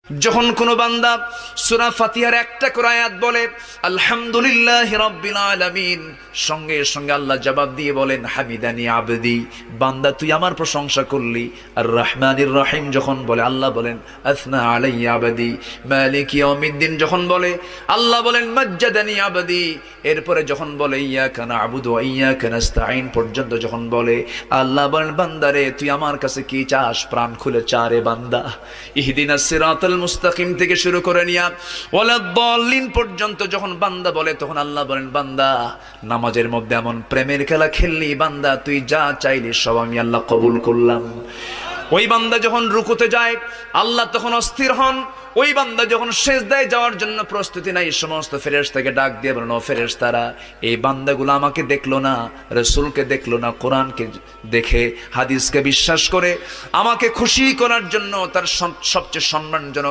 যখন কোনো বান্দা সূরা ফাতিহার একটা করে আয়াত বলে আলহামদুলিল্লাহি রাব্বিল আলামিন, সঙ্গে সঙ্গে আল্লাহ জবাব দিয়ে বলেন হামিদানি আবদি, বান্দা তুই আমার প্রশংসা করলি। আর রহমানির রহিম যখন বলে আল্লাহ বলেন আসনা আলাইয়া আবদি। মালিক ইয়াউমিদ্দিন যখন বলে আল্লাহ বলেন মাজ্জাদানি আবদি। এরপরে যখন বলে ইয়াকা না'বুদু ওয়া ইয়াকা নাস্তাঈন পর্যন্ত যখন বলে আল্লাহ বলেন বান্দারে তুই আমার কাছে কি চাস, প্রাণ খুলে চারে বান্দা। ইহদিনাস সিরাতাল মুস্তাকিম থেকে শুরু করে নিয়া ওয়ালাদ-দাল্লিন পর্যন্ত যখন বান্দা বলে তখন আল্লাহ বলেন বান্দা নামাজের মধ্যে এমন প্রেমের খেলা খেললি বান্দা, তুই যা চাইলি সব আমি আল্লাহ কবুল করলাম। ওই বান্দা যখন রুকুতে যায় আল্লাহ তখন অস্থির হন। ওই বান্দা যখন সিজদায় যাওয়ার জন্য প্রস্তুতি নাই, সমস্ত ফেরেশতাকে ডাক দিয়ে বলেন ও ফেরেশতারা, এই বান্দাগুলো আমাকে দেখলো না, রাসূলকে দেখলো না, কোরআনকে দেখে হাদিসকে বিশ্বাস করে আমাকে খুশি করার জন্য তার সবচেয়ে সম্মানজনক